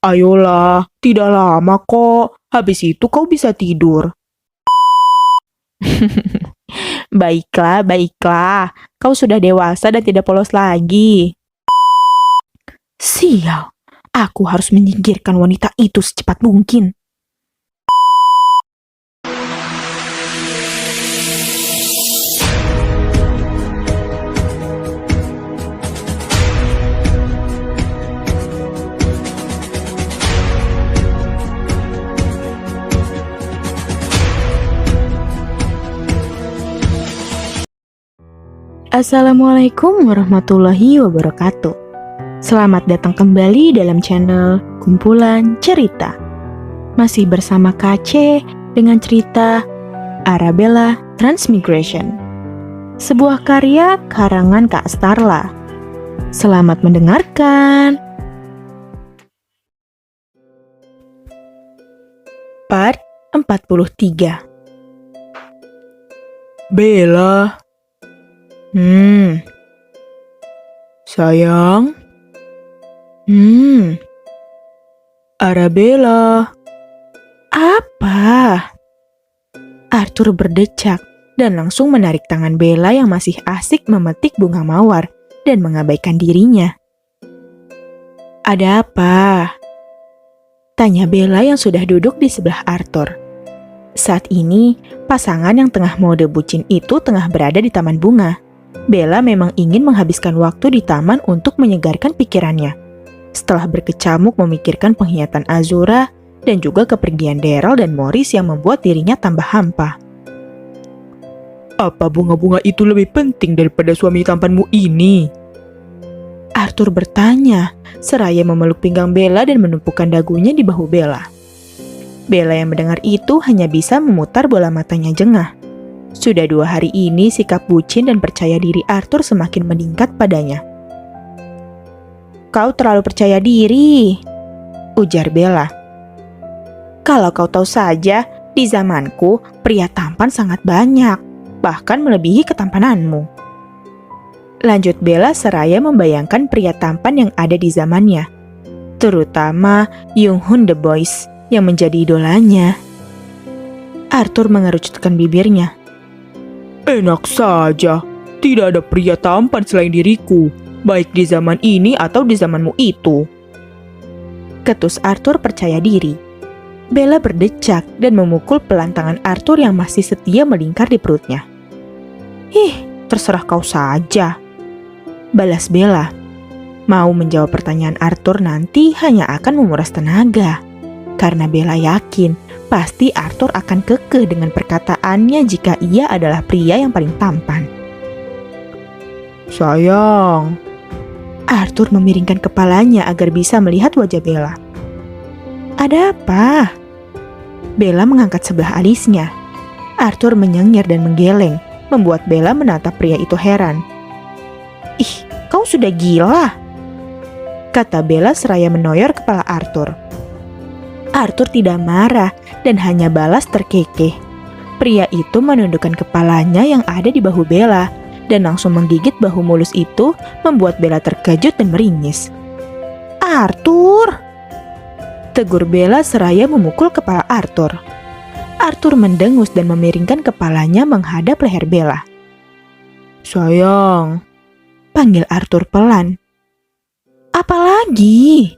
Ayolah, tidak lama kok. Habis itu kau bisa tidur. Baiklah, baiklah. Kau sudah dewasa dan tidak polos lagi. Sial, aku harus menyingkirkan wanita itu secepat mungkin. Assalamualaikum warahmatullahi wabarakatuh. Selamat datang kembali dalam channel Kumpulan Cerita. Masih bersama KC dengan cerita Arabella Transmigration, sebuah karya karangan Kak Starla. Selamat mendengarkan. Part 43. Bella. Sayang. Arabella. Apa? Arthur berdecak dan langsung menarik tangan Bella yang masih asik memetik bunga mawar dan mengabaikan dirinya. Ada apa? Tanya Bella yang sudah duduk di sebelah Arthur. Saat ini, pasangan yang tengah mode bucin itu tengah berada di taman bunga. Bella memang ingin menghabiskan waktu di taman untuk menyegarkan pikirannya. Setelah berkecamuk memikirkan pengkhianatan Azura dan juga kepergian Daryl dan Morris yang membuat dirinya tambah hampa. Apa bunga-bunga itu lebih penting daripada suami tampanmu ini? Arthur bertanya, seraya memeluk pinggang Bella dan menumpukan dagunya di bahu Bella. Bella yang mendengar itu hanya bisa memutar bola matanya jengah. Sudah 2 hari ini sikap bucin dan percaya diri Arthur semakin meningkat padanya. Kau terlalu percaya diri, ujar Bella. Kalau kau tahu saja, di zamanku pria tampan sangat banyak, bahkan melebihi ketampananmu. Lanjut Bella seraya membayangkan pria tampan yang ada di zamannya, terutama Young Hoon the Boys yang menjadi idolanya. Arthur mengerucutkan bibirnya. Enak saja, tidak ada pria tampan selain diriku, baik di zaman ini atau di zamanmu itu. Ketus Arthur percaya diri. Bella berdecak dan memukul pelan tangan Arthur yang masih setia melingkar di perutnya. Terserah kau saja, balas Bella. Mau menjawab pertanyaan Arthur nanti hanya akan menguras tenaga. Karena Bella yakin pasti Arthur akan kekeh dengan perkataannya jika ia adalah pria yang paling tampan. Sayang. Arthur memiringkan kepalanya agar bisa melihat wajah Bella. Ada apa? Bella mengangkat sebelah alisnya. Arthur menyengir dan menggeleng, membuat Bella menatap pria itu heran. Kau sudah gila? Kata Bella seraya menoyor kepala Arthur. Arthur tidak marah dan hanya balas terkekeh. Pria itu menundukkan kepalanya yang ada di bahu Bella dan langsung menggigit bahu mulus itu, membuat Bella terkejut dan meringis. Arthur! Tegur Bella seraya memukul kepala Arthur. Arthur mendengus dan memiringkan kepalanya menghadap leher Bella. Sayang, panggil Arthur pelan. Apalagi?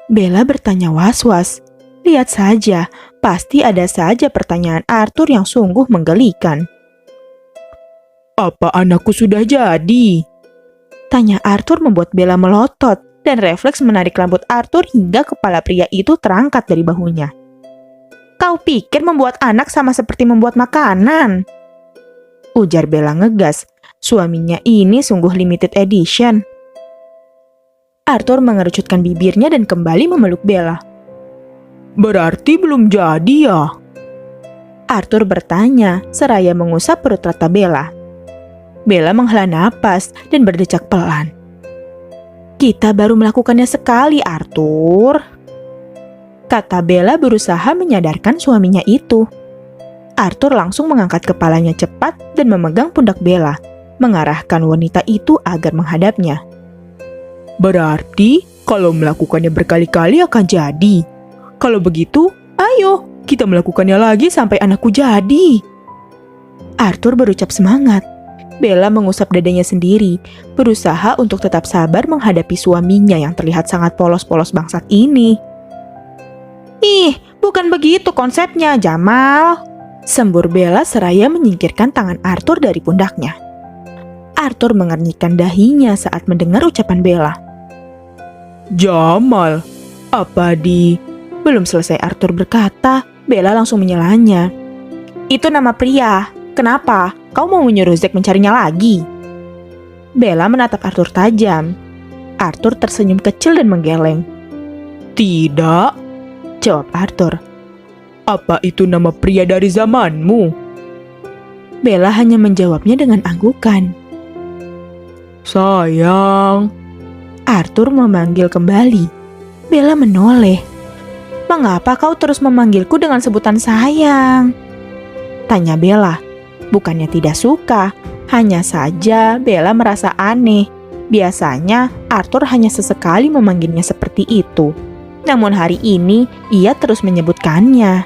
Bella bertanya was-was. Lihat saja, pasti ada saja pertanyaan Arthur yang sungguh menggelikan. Apa anakku sudah jadi? Tanya Arthur membuat Bella melotot dan refleks menarik rambut Arthur hingga kepala pria itu terangkat dari bahunya. Kau pikir membuat anak sama seperti membuat makanan? Ujar Bella ngegas, suaminya ini sungguh limited edition. Arthur mengerucutkan bibirnya dan kembali memeluk Bella. Berarti belum jadi ya? Arthur bertanya, seraya mengusap perut rata Bella. Bella menghela napas dan berdecak pelan. Kita baru melakukannya sekali, Arthur. Kata Bella berusaha menyadarkan suaminya itu. Arthur langsung mengangkat kepalanya cepat dan memegang pundak Bella, mengarahkan wanita itu agar menghadapnya. Berarti Kalau melakukannya berkali-kali akan jadi. Kalau begitu, ayo kita melakukannya lagi sampai anakku jadi. Arthur berucap semangat. Bella mengusap dadanya sendiri, berusaha untuk tetap sabar menghadapi suaminya yang terlihat sangat polos-polos bangsat ini. Ih, bukan begitu konsepnya, Jamal. Sembur Bella seraya menyingkirkan tangan Arthur dari pundaknya. Arthur mengernyitkan dahinya saat mendengar ucapan Bella. Jamal, apa di... Belum selesai Arthur berkata, Bella langsung menyelanya. Itu nama pria. Kenapa? Kau mau menyuruh Zack mencarinya lagi? Bella menatap Arthur tajam. Arthur tersenyum kecil dan menggeleng. Tidak, jawab Arthur. Apa itu nama pria dari zamanmu? Bella hanya menjawabnya dengan anggukan. Sayang. Arthur memanggil kembali. Bella menoleh. Mengapa kau terus memanggilku dengan sebutan sayang? Tanya Bella. Bukannya tidak suka, hanya saja Bella merasa aneh. Biasanya Arthur hanya sesekali memanggilnya seperti itu. Namun hari ini ia terus menyebutkannya.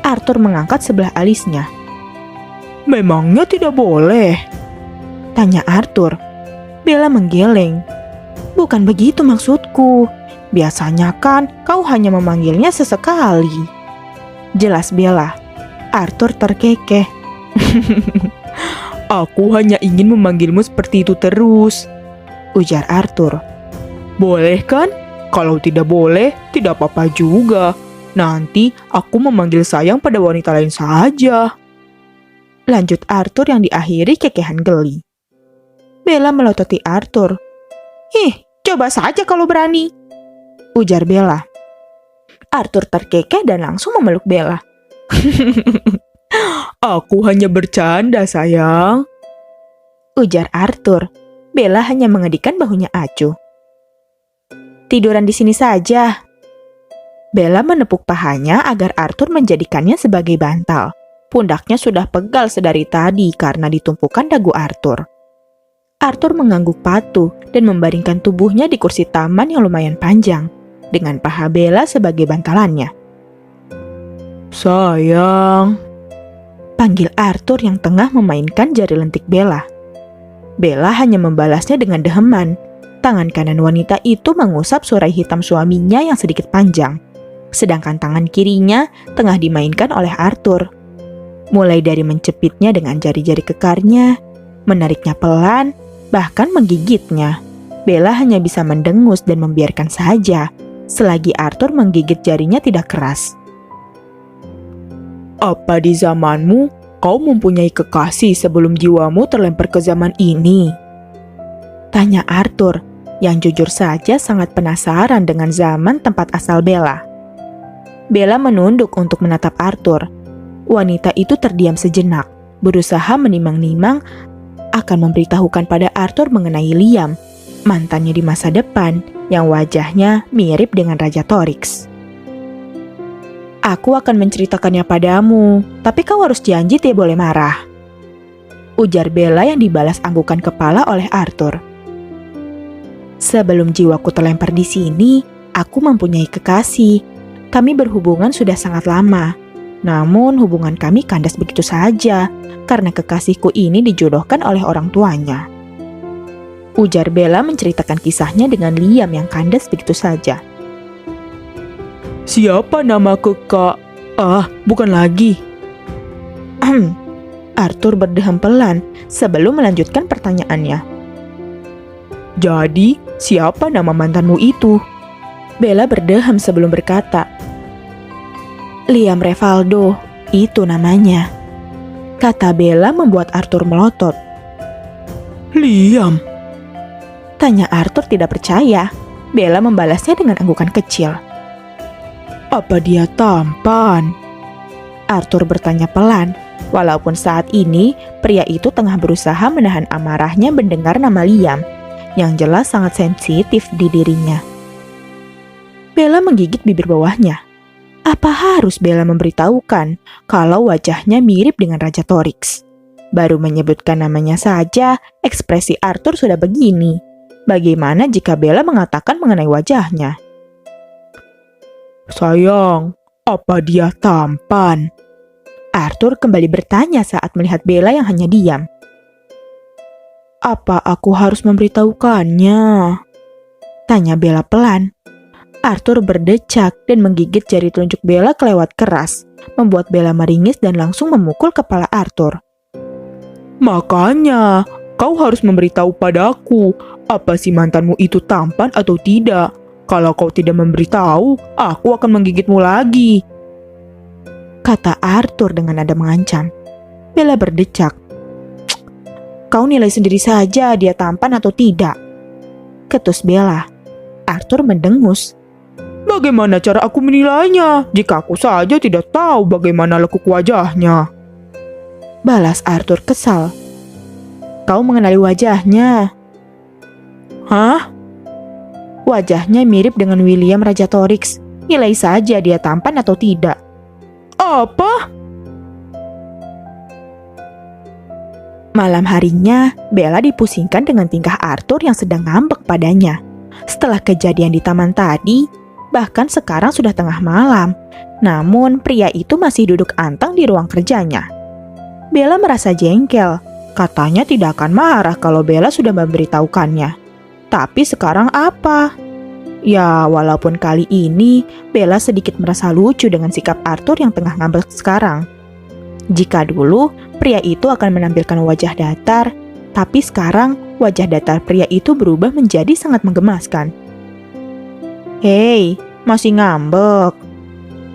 Arthur mengangkat sebelah alisnya. Memangnya tidak boleh? Tanya Arthur. Bella menggeleng. Bukan begitu maksudku. Biasanya kan kau hanya memanggilnya sesekali. Jelas Bella. Arthur terkekeh. Aku hanya ingin memanggilmu seperti itu terus, ujar Arthur. Boleh kan? Kalau tidak boleh, tidak apa-apa juga. Nanti aku memanggil sayang pada wanita lain saja. Lanjut Arthur yang diakhiri kekehan geli. Bella melototi Arthur. Ih, coba saja kalau berani, ujar Bella. Arthur terkekeh dan langsung memeluk Bella. Aku hanya bercanda, sayang, ujar Arthur. Bella hanya mengedikan bahunya acuh. Tiduran di sini saja. Bella menepuk pahanya agar Arthur menjadikannya sebagai bantal. Pundaknya sudah pegal sedari tadi karena ditumpukan dagu Arthur. Arthur mengangguk patuh dan membaringkan tubuhnya di kursi taman yang lumayan panjang, dengan paha Bella sebagai bantalannya. Sayang, panggil Arthur yang tengah memainkan jari lentik Bella. Bella hanya membalasnya dengan deheman. Tangan kanan wanita itu mengusap surai hitam suaminya yang sedikit panjang, sedangkan tangan kirinya tengah dimainkan oleh Arthur. Mulai dari mencepitnya dengan jari-jari kekarnya, menariknya pelan, bahkan menggigitnya. Bella hanya bisa mendengus dan membiarkan saja, selagi Arthur menggigit jarinya tidak keras. Apa di zamanmu kau mempunyai kekasih sebelum jiwamu terlempar ke zaman ini? Tanya Arthur, yang jujur saja sangat penasaran dengan zaman tempat asal Bella. Bella menunduk untuk menatap Arthur. Wanita itu terdiam sejenak, berusaha menimang-nimang akan memberitahukan pada Arthur mengenai Liam, mantannya di masa depan yang wajahnya mirip dengan Raja Torix. Aku akan menceritakannya padamu, tapi kau harus janji tidak boleh marah, ujar Bella yang dibalas anggukan kepala oleh Arthur. Sebelum jiwaku terlempar di sini, aku mempunyai kekasih. Kami berhubungan sudah sangat lama. Namun hubungan kami kandas begitu saja, karena kekasihku ini dijodohkan oleh orang tuanya. Ujar Bella menceritakan kisahnya dengan Liam yang kandas begitu saja. Siapa nama kekak? Bukan lagi. Arthur berdehem pelan sebelum melanjutkan pertanyaannya. Jadi, siapa nama mantanmu itu? Bella berdehem sebelum berkata. Liam Revaldo, itu namanya. Kata Bella membuat Arthur melotot. Liam? Tanya Arthur tidak percaya. Bella membalasnya dengan anggukan kecil. Apa dia tampan? Arthur bertanya pelan, walaupun saat ini pria itu tengah berusaha menahan amarahnya mendengar nama Liam, yang jelas sangat sensitif di dirinya. Bella menggigit bibir bawahnya. Apa harus Bella memberitahukan kalau wajahnya mirip dengan Raja Torix? Baru menyebutkan namanya saja, ekspresi Arthur sudah begini. Bagaimana jika Bella mengatakan mengenai wajahnya? Sayang, apa dia tampan? Arthur kembali bertanya saat melihat Bella yang hanya diam. Apa aku harus memberitahukannya? Tanya Bella pelan. Arthur berdecak dan menggigit jari telunjuk Bella kelewat keras, membuat Bella meringis dan langsung memukul kepala Arthur. Makanya, kau harus memberitahu padaku, apa si mantanmu itu tampan atau tidak? Kalau kau tidak memberitahu, aku akan menggigitmu lagi. Kata Arthur dengan nada mengancam. Bella berdecak. Kau nilai sendiri saja dia tampan atau tidak. Ketus Bella. Arthur mendengus. Bagaimana cara aku menilainya jika aku saja tidak tahu bagaimana lekuk wajahnya? Balas Arthur kesal. Kau mengenali wajahnya. Hah? Wajahnya mirip dengan William Raja Torix. Nilai saja dia tampan atau tidak. Apa? Malam harinya, Bella dipusingkan dengan tingkah Arthur yang sedang ngambek padanya. Setelah kejadian di taman tadi, bahkan sekarang sudah tengah malam. Namun, pria itu masih duduk antang di ruang kerjanya. Bella merasa jengkel. Katanya tidak akan marah kalau Bella sudah memberitahukannya. Tapi sekarang apa? Ya, walaupun kali ini Bella sedikit merasa lucu dengan sikap Arthur yang tengah ngambek sekarang. Jika dulu pria itu akan menampilkan wajah datar, tapi sekarang wajah datar pria itu berubah menjadi sangat menggemaskan. Hei, masih ngambek?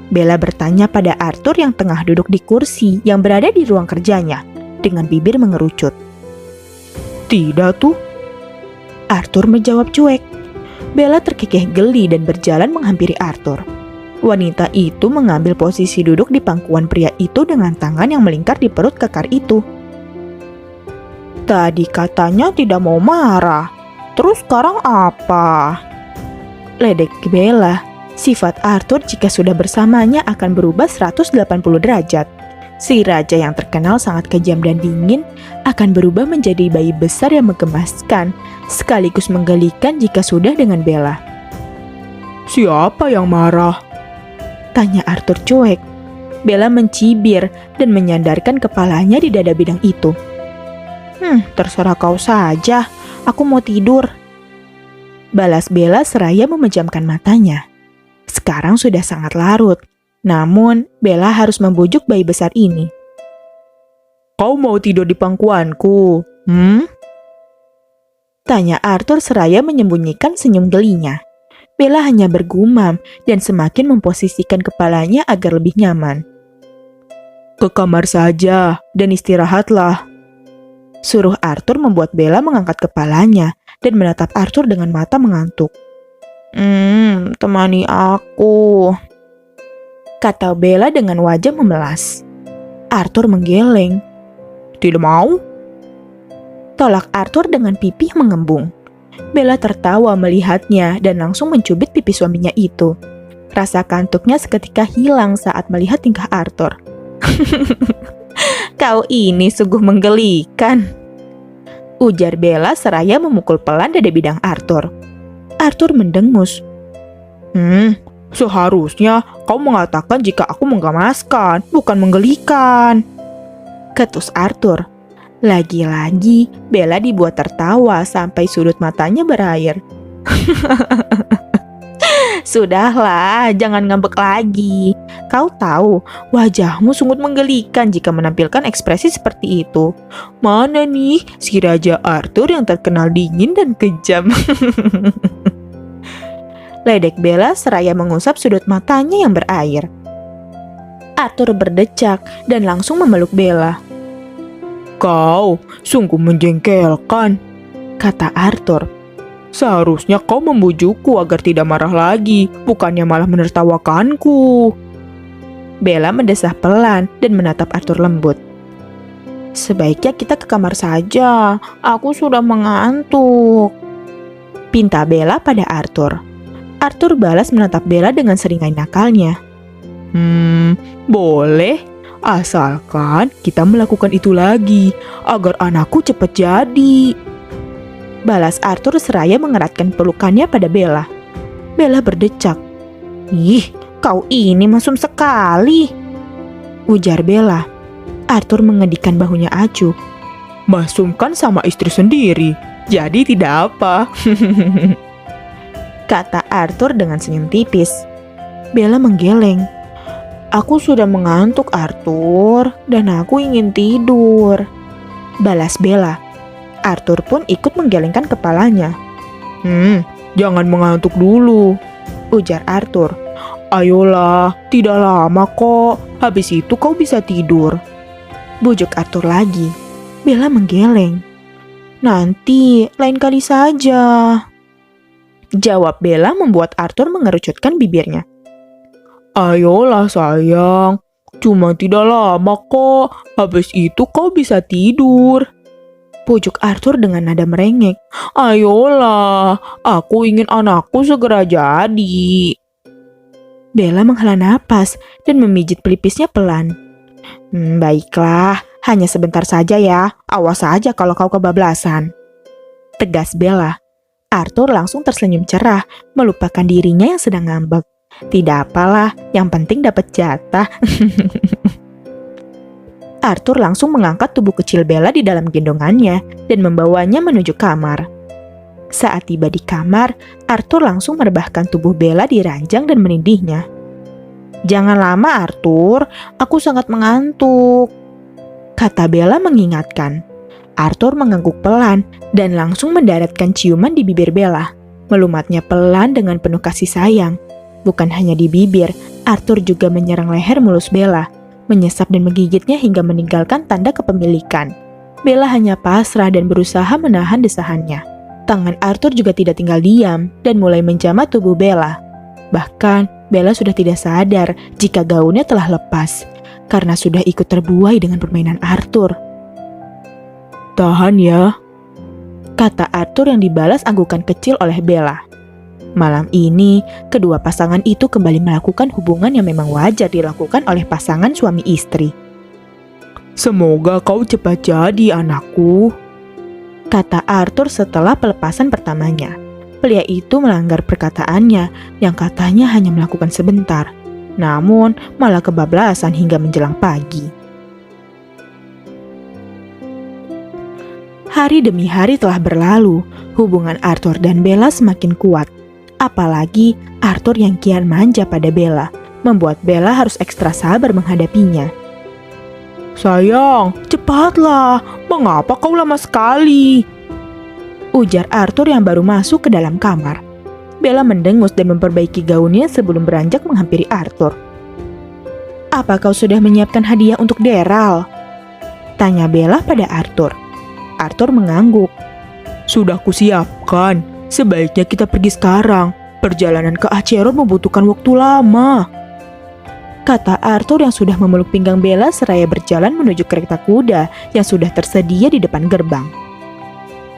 Bella bertanya pada Arthur yang tengah duduk di kursi yang berada di ruang kerjanya, dengan bibir mengerucut. Tidak tuh. Arthur menjawab cuek. Bella terkekeh geli dan berjalan menghampiri Arthur. Wanita itu mengambil posisi duduk di pangkuan pria itu dengan tangan yang melingkar di perut kekar itu. Tadi katanya tidak mau marah, terus sekarang apa? Ledek Bella. Sifat Arthur jika sudah bersamanya akan berubah 180 derajat. Si raja yang terkenal sangat kejam dan dingin akan berubah menjadi bayi besar yang menggemaskan, sekaligus menggelikan jika sudah dengan Bella. Siapa yang marah? Tanya Arthur cuek. Bella mencibir dan menyandarkan kepalanya di dada bidang itu. Terserah kau saja, aku mau tidur. Balas Bella seraya memejamkan matanya. Sekarang sudah sangat larut, namun Bella harus membujuk bayi besar ini. Kau mau tidur di pangkuanku? Tanya Arthur seraya menyembunyikan senyum gelinya. Bella hanya bergumam dan semakin memposisikan kepalanya agar lebih nyaman. Ke kamar saja dan istirahatlah. Suruh Arthur membuat Bella mengangkat kepalanya dan menatap Arthur dengan mata mengantuk. Temani aku, kata Bella dengan wajah memelas. Arthur menggeleng. Tidak mau? Tolak Arthur dengan pipih mengembung. Bella tertawa melihatnya dan langsung mencubit pipi suaminya itu. Rasa kantuknya seketika hilang saat melihat tingkah Arthur. Kau ini sungguh menggelikan, ujar Bella seraya memukul pelan dada bidang Arthur. Arthur mendengus. Seharusnya kau mengatakan jika aku menggemaskan, bukan menggelikan. Ketus Arthur. Lagi-lagi Bella dibuat tertawa sampai sudut matanya berair. Sudahlah, jangan ngambek lagi. Kau tahu, wajahmu sungguh menggelikan jika menampilkan ekspresi seperti itu. Mana nih si Raja Arthur yang terkenal dingin dan kejam? Ledek Bella seraya mengusap sudut matanya yang berair. Arthur berdecak dan langsung memeluk Bella. Kau sungguh menjengkelkan, kata Arthur. Seharusnya kau membujukku agar tidak marah lagi, bukannya malah menertawakanku. Bella mendesah pelan dan menatap Arthur lembut. Sebaiknya kita ke kamar saja, aku sudah mengantuk, pinta Bella pada Arthur. Arthur balas menatap Bella dengan seringai nakalnya. Boleh, asalkan kita melakukan itu lagi, agar anakku cepat jadi. balas Arthur seraya mengeratkan pelukannya pada Bella. Bella berdecak. Ih, kau ini mesum sekali, ujar Bella. Arthur mengedikan bahunya acuh. Masum kan sama istri sendiri, jadi tidak apa. Kata Arthur dengan senyum tipis. Bella menggeleng. Aku sudah mengantuk, Arthur, dan aku ingin tidur, balas Bella. Arthur pun ikut menggelengkan kepalanya. Jangan mengantuk dulu, Ujar Arthur. Ayolah, tidak lama kok, habis itu kau bisa tidur. Bujuk Arthur lagi. Bella menggeleng. Nanti, lain kali saja, jawab Bella membuat Arthur mengerucutkan bibirnya. Ayolah sayang, cuma tidak lama kok, habis itu kau bisa tidur. Pujuk Arthur dengan nada merengek. Ayolah, aku ingin anakku segera jadi. Bella menghela napas dan memijit pelipisnya pelan. Baiklah, hanya sebentar saja ya. Awas saja kalau kau kebablasan, tegas Bella. Arthur langsung tersenyum cerah, melupakan dirinya yang sedang ngambek. Tidak apalah, yang penting dapat jatah. Arthur langsung mengangkat tubuh kecil Bella di dalam gendongannya dan membawanya menuju kamar. Saat tiba di kamar, Arthur langsung merebahkan tubuh Bella di ranjang dan menindihnya. Jangan lama Arthur, aku sangat mengantuk, kata Bella mengingatkan. Arthur mengangguk pelan dan langsung mendaratkan ciuman di bibir Bella. Melumatnya pelan dengan penuh kasih sayang. Bukan hanya di bibir, Arthur juga menyerang leher mulus Bella, menyesap dan menggigitnya hingga meninggalkan tanda kepemilikan. Bella hanya pasrah dan berusaha menahan desahannya. Tangan Arthur juga tidak tinggal diam dan mulai menjamah tubuh Bella. Bahkan, Bella sudah tidak sadar jika gaunnya telah lepas, karena sudah ikut terbuai dengan permainan Arthur. Tahan ya, kata Arthur yang dibalas anggukan kecil oleh Bella. Malam ini, kedua pasangan itu kembali melakukan hubungan yang memang wajar dilakukan oleh pasangan suami istri. Semoga kau cepat jadi anakku, kata Arthur setelah pelepasan pertamanya. Pria itu melanggar perkataannya yang katanya hanya melakukan sebentar, namun malah kebablasan hingga menjelang pagi. Hari demi hari telah berlalu, hubungan Arthur dan Bella semakin kuat. Apalagi Arthur yang kian manja pada Bella, membuat Bella harus ekstra sabar menghadapinya. Sayang, cepatlah, mengapa kau lama sekali? Ujar Arthur yang baru masuk ke dalam kamar. Bella mendengus dan memperbaiki gaunnya sebelum beranjak menghampiri Arthur. Apa kau sudah menyiapkan hadiah untuk Daryl? Tanya Bella pada Arthur. Arthur mengangguk. Sudah kusiapkan, sebaiknya kita pergi sekarang. Perjalanan ke Acheron membutuhkan waktu lama, kata Arthur yang sudah memeluk pinggang Bella seraya berjalan menuju kereta kuda yang sudah tersedia di depan gerbang.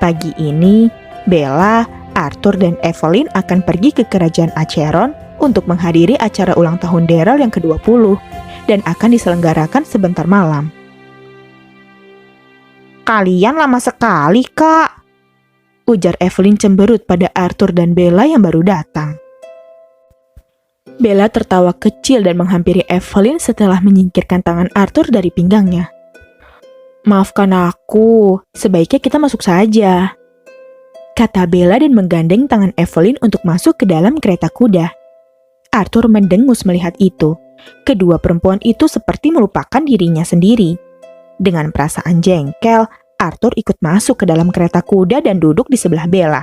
Pagi ini, Bella, Arthur, dan Evelyn akan pergi ke kerajaan Acheron untuk menghadiri acara ulang tahun Daryl yang ke-20 dan akan diselenggarakan sebentar malam. Kalian lama sekali, Kak, ujar Evelyn cemberut pada Arthur dan Bella yang baru datang. Bella tertawa kecil dan menghampiri Evelyn setelah menyingkirkan tangan Arthur dari pinggangnya. Maafkan aku, sebaiknya kita masuk saja, kata Bella dan menggandeng tangan Evelyn untuk masuk ke dalam kereta kuda. Arthur mendengus melihat itu. Kedua perempuan itu seperti melupakan dirinya sendiri. Dengan perasaan jengkel, Arthur ikut masuk ke dalam kereta kuda dan duduk di sebelah Bella.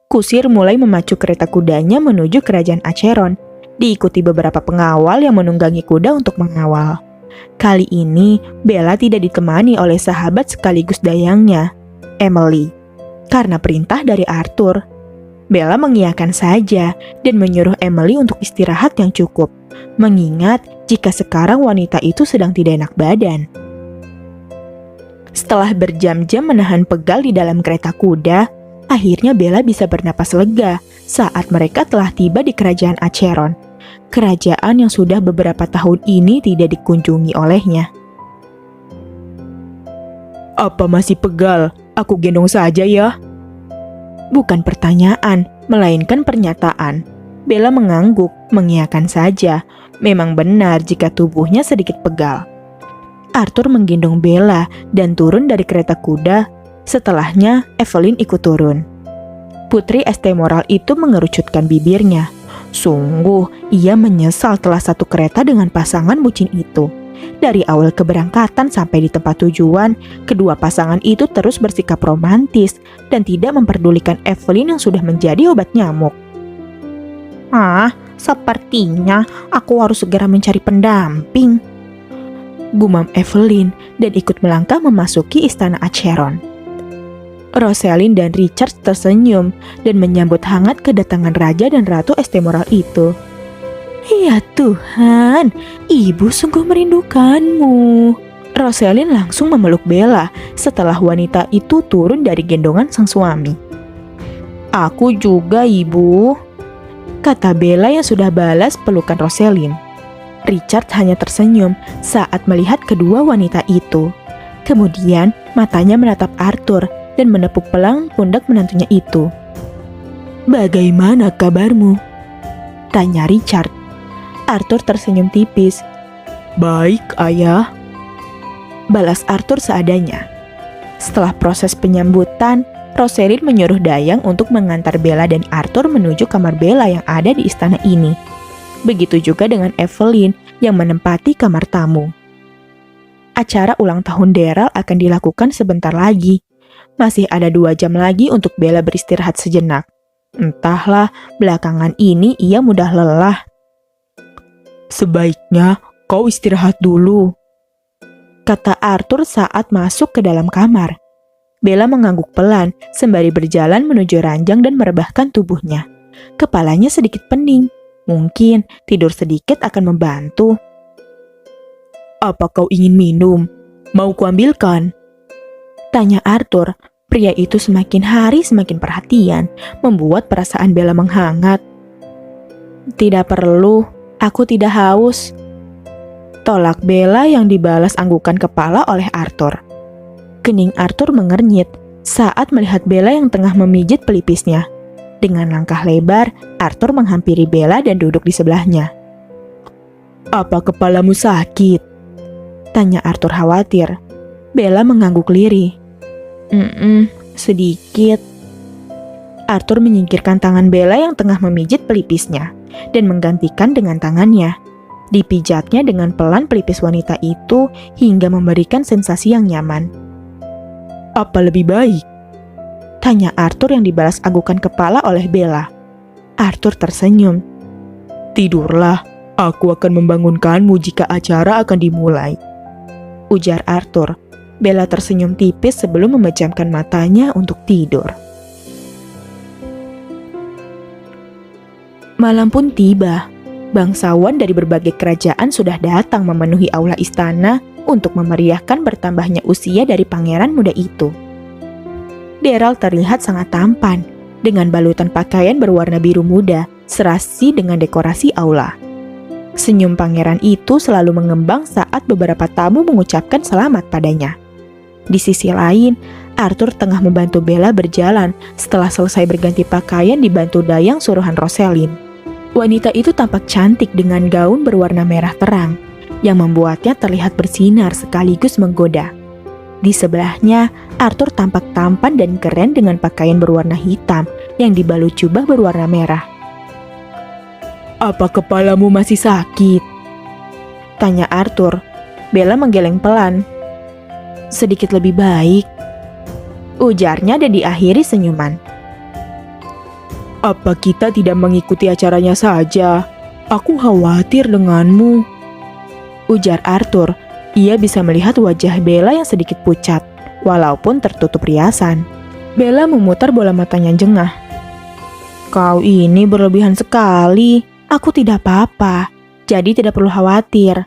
Kusir mulai memacu kereta kudanya menuju kerajaan Acheron, diikuti beberapa pengawal yang menunggangi kuda untuk mengawal. Kali ini, Bella tidak ditemani oleh sahabat sekaligus dayangnya, Emily, karena perintah dari Arthur. Bella mengiyakan saja dan menyuruh Emily untuk istirahat yang cukup, mengingat jika sekarang wanita itu sedang tidak enak badan. Setelah berjam-jam menahan pegal di dalam kereta kuda, akhirnya Bella bisa bernapas lega saat mereka telah tiba di kerajaan Acheron, kerajaan yang sudah beberapa tahun ini tidak dikunjungi olehnya. Apa masih pegal? Aku gendong saja ya, Bukan pertanyaan, melainkan pernyataan. Bella mengangguk, mengiyakan saja. Memang benar jika tubuhnya sedikit pegal. Arthur menggendong Bella dan turun dari kereta kuda. Setelahnya, Evelyn ikut turun. Putri Estemoral itu mengerucutkan bibirnya. Sungguh, ia menyesal telah satu kereta dengan pasangan bucin itu. Dari awal keberangkatan sampai di tempat tujuan, kedua pasangan itu terus bersikap romantis dan tidak memperdulikan Evelyn yang sudah menjadi obat nyamuk. Sepertinya aku harus segera mencari pendamping, gumam Evelyn dan ikut melangkah memasuki istana Acheron. Rosalind dan Richard tersenyum dan menyambut hangat kedatangan Raja dan Ratu Estemoral itu. Ya Tuhan, ibu sungguh merindukanmu. Rosalind langsung memeluk Bella setelah wanita itu turun dari gendongan sang suami. Aku juga, ibu, kata Bella yang sudah balas pelukan Rosalind. Richard hanya tersenyum saat melihat kedua wanita itu. Kemudian matanya menatap Arthur dan menepuk pelang pundak menantunya itu. Bagaimana kabarmu? Tanya Richard. Arthur tersenyum tipis. Baik, ayah. Balas Arthur seadanya. Setelah proses penyambutan, Rosalind menyuruh Dayang untuk mengantar Bella dan Arthur menuju kamar Bella yang ada di istana ini. Begitu juga dengan Evelyn yang menempati kamar tamu. Acara ulang tahun Daryl akan dilakukan sebentar lagi. Masih ada 2 jam lagi untuk Bella beristirahat sejenak. Entahlah, belakangan ini ia mudah lelah. Sebaiknya kau istirahat dulu, kata Arthur saat masuk ke dalam kamar. Bella mengangguk pelan sembari berjalan menuju ranjang dan merebahkan tubuhnya. Kepalanya sedikit pening. Mungkin tidur sedikit akan membantu. Apa kau ingin minum? Mau kuambilkan? Tanya Arthur. Pria itu semakin hari semakin perhatian, membuat perasaan Bella menghangat. Tidak perlu, aku tidak haus. Tolak Bella yang dibalas anggukan kepala oleh Arthur. Kening Arthur mengernyit saat melihat Bella yang tengah memijit pelipisnya. Dengan langkah lebar, Arthur menghampiri Bella dan duduk di sebelahnya. Apa kepalamu sakit? Tanya Arthur khawatir. Bella mengangguk lirih. Sedikit. Arthur menyingkirkan tangan Bella yang tengah memijit pelipisnya dan menggantikan dengan tangannya. Dipijatnya dengan pelan pelipis wanita itu hingga memberikan sensasi yang nyaman. Apa lebih baik? Tanya Arthur yang dibalas anggukan kepala oleh Bella. Arthur tersenyum. Tidurlah, aku akan membangunkanmu jika acara akan dimulai, ujar Arthur. Bella tersenyum tipis sebelum memejamkan matanya untuk tidur. Malam pun tiba. Bangsawan dari berbagai kerajaan sudah datang memenuhi aula istana untuk memeriahkan bertambahnya usia dari pangeran muda itu. Daryl terlihat sangat tampan, dengan balutan pakaian berwarna biru muda, serasi dengan dekorasi aula. Senyum pangeran itu selalu mengembang saat beberapa tamu mengucapkan selamat padanya. Di sisi lain, Arthur tengah membantu Bella berjalan setelah selesai berganti pakaian dibantu Dayang suruhan Rosalind. Wanita itu tampak cantik dengan gaun berwarna merah terang, yang membuatnya terlihat bersinar sekaligus menggoda. Di sebelahnya, Arthur tampak tampan dan keren dengan pakaian berwarna hitam yang dibalut jubah berwarna merah. Apa kepalamu masih sakit? Tanya Arthur. Bella menggeleng pelan. Sedikit lebih baik, ujarnya dan diakhiri senyuman. Apa kita tidak mengikuti acaranya saja? Aku khawatir denganmu, ujar Arthur. Ia bisa melihat wajah Bella yang sedikit pucat, walaupun tertutup riasan. Bella memutar bola matanya jengah. Kau ini berlebihan sekali. Aku tidak apa-apa, jadi tidak perlu khawatir,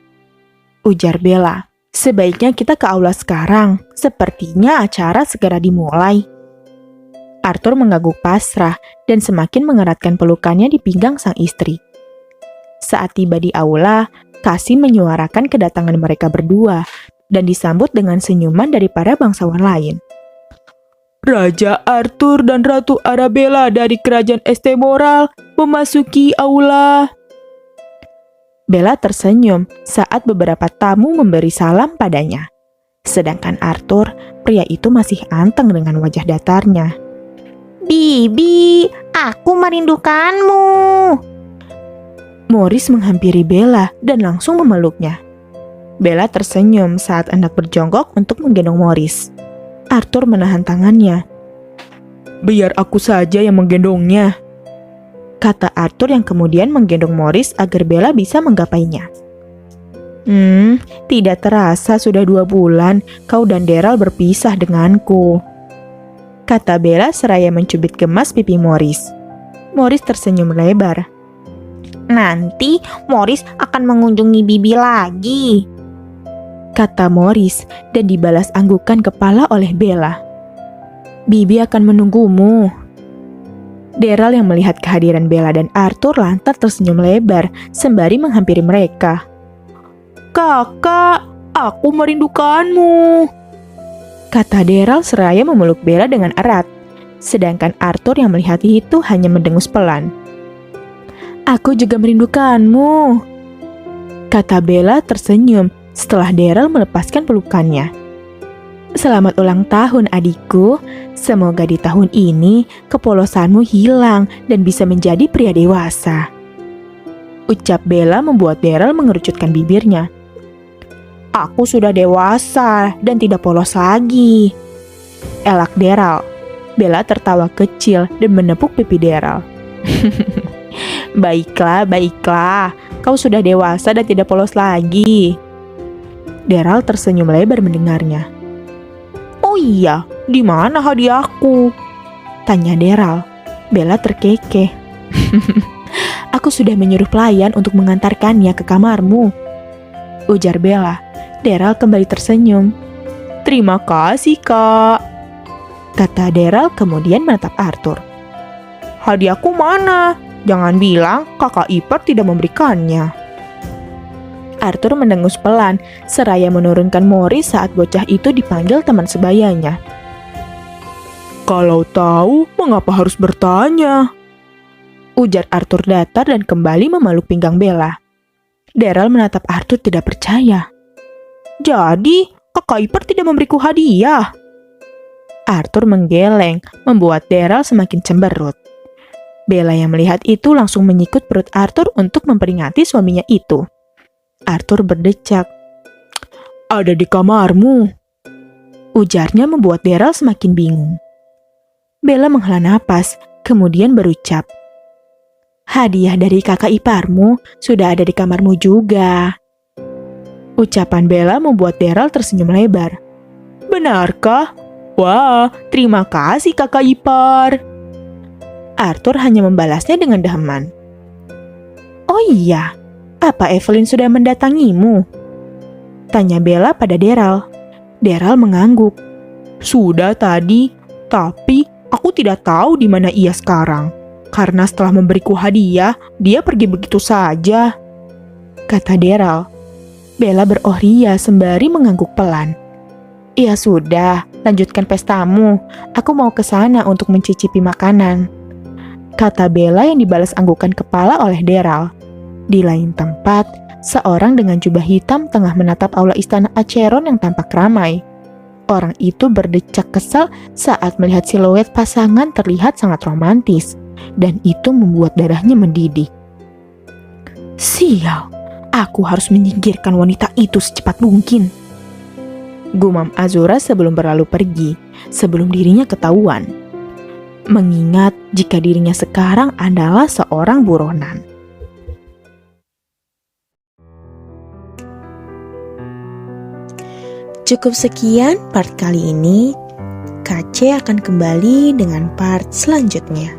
ujar Bella. Sebaiknya kita ke aula sekarang. Sepertinya acara segera dimulai. Arthur mengangguk pasrah dan semakin mengeratkan pelukannya di pinggang sang istri. Saat tiba di aula, Kasim menyuarakan kedatangan mereka berdua dan disambut dengan senyuman dari para bangsawan lain. Raja Arthur dan Ratu Arabella dari kerajaan Estemoral memasuki aula. Bella tersenyum saat beberapa tamu memberi salam padanya. Sedangkan Arthur, pria itu masih anteng dengan wajah datarnya. Bibi, aku merindukanmu. Morris menghampiri Bella dan langsung memeluknya. Bella tersenyum saat hendak berjongkok untuk menggendong Morris. Arthur menahan tangannya. Biar aku saja yang menggendongnya, kata Arthur yang kemudian menggendong Morris agar Bella bisa menggapainya. Tidak terasa sudah 2 bulan kau dan Daryl berpisah denganku, kata Bella seraya mencubit gemas pipi Morris. Morris tersenyum lebar. Nanti Morris akan mengunjungi Bibi lagi, kata Morris dan dibalas anggukan kepala oleh Bella. Bibi akan menunggumu. Daryl yang melihat kehadiran Bella dan Arthur lantas tersenyum lebar sembari menghampiri mereka. Kakak, aku merindukanmu, kata Daryl seraya memeluk Bella dengan erat. Sedangkan Arthur yang melihat itu hanya mendengus pelan. Aku juga merindukanmu, kata Bella tersenyum setelah Daryl melepaskan pelukannya. Selamat ulang tahun adikku, semoga di tahun ini kepolosanmu hilang dan bisa menjadi pria dewasa, ucap Bella membuat Daryl mengerucutkan bibirnya. Aku sudah dewasa dan tidak polos lagi, elak Daryl. Bella tertawa kecil dan menepuk pipi Daryl. Baiklah, kau sudah dewasa dan tidak polos lagi. Daryl tersenyum lebar mendengarnya. Oh iya, di mana hadiahku? Tanya Daryl. Bella terkekeh. Aku sudah menyuruh pelayan untuk mengantarkannya ke kamarmu, ujar Bella. Daryl kembali tersenyum. Terima kasih, Kak, kata Daryl kemudian menatap Arthur. Hadiahku mana? Jangan bilang kakak ipar tidak memberikannya. Arthur mendengus pelan seraya menurunkan Morris saat bocah itu dipanggil teman sebayanya. Kalau tahu, mengapa harus bertanya? Ujar Arthur datar dan kembali memeluk pinggang Bella. Daryl menatap Arthur tidak percaya. Jadi, kakak ipar tidak memberiku hadiah? Arthur menggeleng, membuat Daryl semakin cemberut. Bella yang melihat itu langsung menyikut perut Arthur untuk memperingati suaminya itu. Arthur berdecak. Ada di kamarmu, ujarnya membuat Daryl semakin bingung. Bella menghela napas, kemudian berucap, hadiah dari kakak iparmu sudah ada di kamarmu juga. Ucapan Bella membuat Daryl tersenyum lebar. Benarkah? Wah, terima kasih kakak ipar. Arthur hanya membalasnya dengan deheman. Oh iya, apa Evelyn sudah mendatangimu? Tanya Bella pada Daryl. Daryl mengangguk. Sudah tadi, tapi aku tidak tahu di mana ia sekarang. Karena setelah memberiku hadiah, dia pergi begitu saja, kata Daryl. Bella berohria sembari mengangguk pelan. Ya sudah, lanjutkan pestamu. Aku mau ke sana untuk mencicipi makanan, kata Bella yang dibalas anggukan kepala oleh Daryl. Di lain tempat, seorang dengan jubah hitam tengah menatap aula istana Acheron yang tampak ramai. Orang itu berdecak kesal saat melihat siluet pasangan terlihat sangat romantis, dan itu membuat darahnya mendidih. Sial, aku harus menyingkirkan wanita itu secepat mungkin, gumam Azura sebelum berlalu pergi, sebelum dirinya ketahuan. Mengingat jika dirinya sekarang adalah seorang buronan. Cukup sekian part kali ini. KC akan kembali dengan part selanjutnya.